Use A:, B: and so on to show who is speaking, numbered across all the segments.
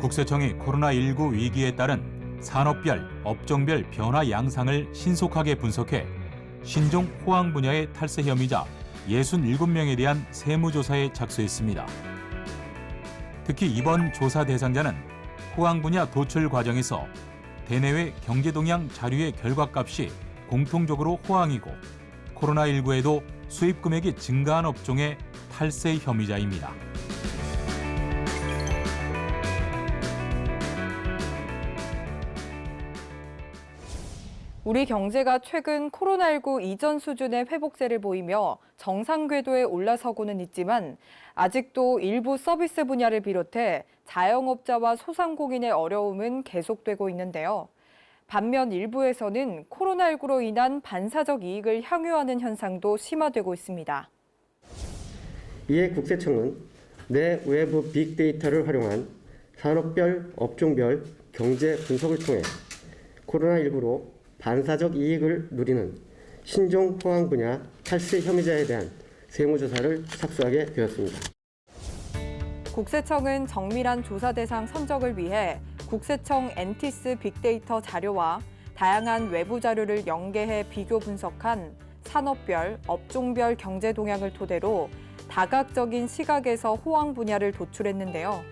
A: 국세청이 코로나19 위기에 따른 산업별, 업종별 변화 양상을 신속하게 분석해 신종 호황 분야의 탈세 혐의자 67명에 대한 세무조사에 착수했습니다. 특히 이번 조사 대상자는 호황 분야 도출 과정에서 대내외 경제동향 자료의 결과값이 공통적으로 호황이고 코로나19에도 수입 금액이 증가한 업종의 탈세 혐의자입니다.
B: 우리 경제가 최근 코로나19 이전 수준의 회복세를 보이며 정상 궤도에 올라서고는 있지만 아직도 일부 서비스 분야를 비롯해 자영업자와 소상공인의 어려움은 계속되고 있는데요. 반면 일부에서는 코로나19로 인한 반사적 이익을 향유하는 현상도 심화되고 있습니다.
C: 이에 국세청은 내외부 빅데이터를 활용한 산업별, 업종별 경제 분석을 통해 코로나19로 반사적 이익을 누리는 신종 호황 분야 탈세 혐의자에 대한 세무조사를 착수하게 되었습니다.
B: 국세청은 정밀한 조사 대상 선정을 위해 국세청 엔티스 빅데이터 자료와 다양한 외부 자료를 연계해 비교 분석한 산업별, 업종별 경제 동향을 토대로 다각적인 시각에서 호황 분야를 도출했는데요.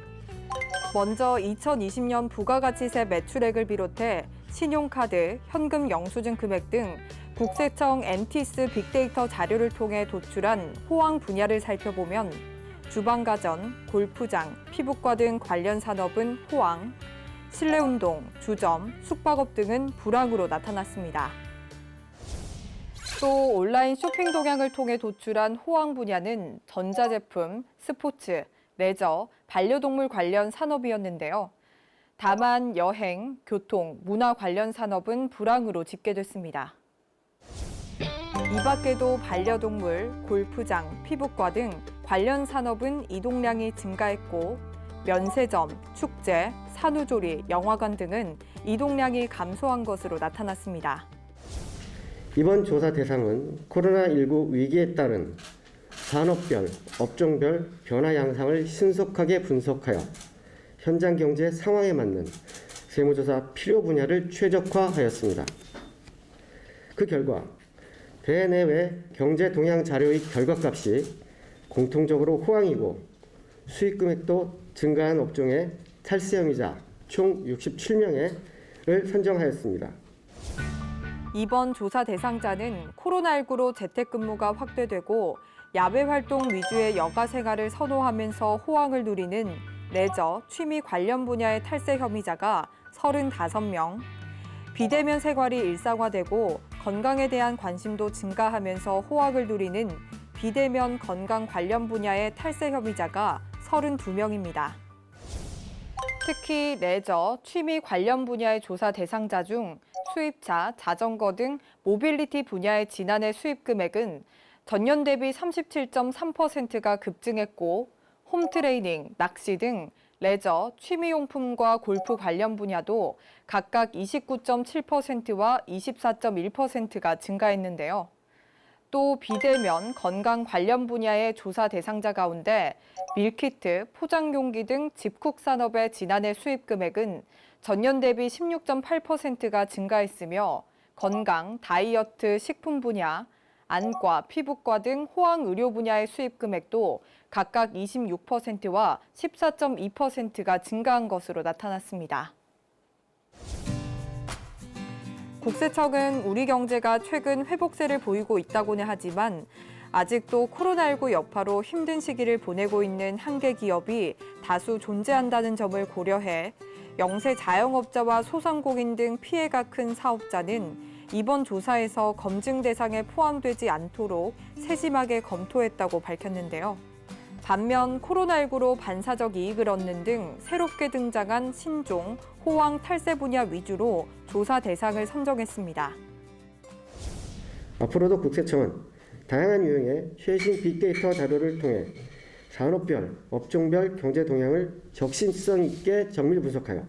B: 먼저 2020년 부가가치세 매출액을 비롯해 신용카드, 현금 영수증 금액 등 국세청 엔티스 빅데이터 자료를 통해 도출한 호황 분야를 살펴보면 주방가전, 골프장, 피부과 등 관련 산업은 호황, 실내운동, 주점, 숙박업 등은 불황으로 나타났습니다. 또 온라인 쇼핑 동향을 통해 도출한 호황 분야는 전자제품, 스포츠, 레저, 반려동물 관련 산업이었는데요. 다만 여행, 교통, 문화 관련 산업은 불황으로 집계됐습니다. 이 밖에도 반려동물, 골프장, 피부과 등 관련 산업은 이동량이 증가했고 면세점, 축제, 산후조리, 영화관 등은 이동량이 감소한 것으로 나타났습니다.
C: 이번 조사 대상은 코로나19 위기에 따른 산업별, 업종별 변화 양상을 신속하게 분석하여 현장 경제 상황에 맞는 세무조사 필요 분야를 최적화하였습니다. 그 결과 대내외 경제 동향 자료의 결과값이 공통적으로 호황이고 수익 금액도 증가한 업종의 탈세 혐의자 총 67명을 선정하였습니다.
B: 이번 조사 대상자는 코로나19로 재택근무가 확대되고 야외 활동 위주의 여가 생활을 선호하면서 호황을 누리는 레저, 취미 관련 분야의 탈세 혐의자가 35명, 비대면 생활이 일상화되고 건강에 대한 관심도 증가하면서 호황을 누리는 비대면 건강 관련 분야의 탈세 혐의자가 32명입니다. 특히 레저, 취미 관련 분야의 조사 대상자 중 수입차, 자전거 등 모빌리티 분야의 지난해 수입 금액은 전년 대비 37.3%가 급증했고 홈트레이닝, 낚시 등 레저, 취미용품과 골프 관련 분야도 각각 29.7%와 24.1%가 증가했는데요. 또 비대면, 건강 관련 분야의 조사 대상자 가운데 밀키트, 포장용기 등 집콕 산업의 지난해 수입 금액은 전년 대비 16.8%가 증가했으며 건강, 다이어트, 식품 분야, 안과, 피부과 등 호황 의료 분야의 수입 금액도 각각 26%와 14.2%가 증가한 것으로 나타났습니다. 국세청은 우리 경제가 최근 회복세를 보이고 있다고는 하지만 아직도 코로나19 여파로 힘든 시기를 보내고 있는 한계 기업이 다수 존재한다는 점을 고려해 영세 자영업자와 소상공인 등 피해가 큰 사업자는 이번 조사에서 검증 대상에 포함되지 않도록 세심하게 검토했다고 밝혔는데요. 반면 코로나19로 반사적 이익을 얻는 등 새롭게 등장한 신종, 호황 탈세 분야 위주로 조사 대상을 선정했습니다.
C: 앞으로도 국세청은 다양한 유형의 최신 빅데이터 자료를 통해 산업별, 업종별 경제 동향을 적신성 있게 정밀 분석하여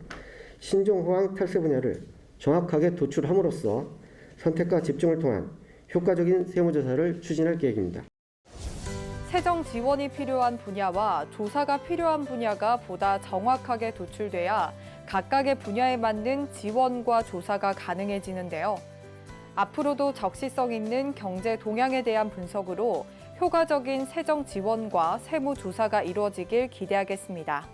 C: 신종 호황 탈세 분야를 정확하게 도출함으로써 선택과 집중을 통한 효과적인 세무조사를 추진할 계획입니다.
B: 세정 지원이 필요한 분야와 조사가 필요한 분야가 보다 정확하게 도출돼야 각각의 분야에 맞는 지원과 조사가 가능해지는데요. 앞으로도 적시성 있는 경제 동향에 대한 분석으로 효과적인 세정 지원과 세무 조사가 이루어지길 기대하겠습니다.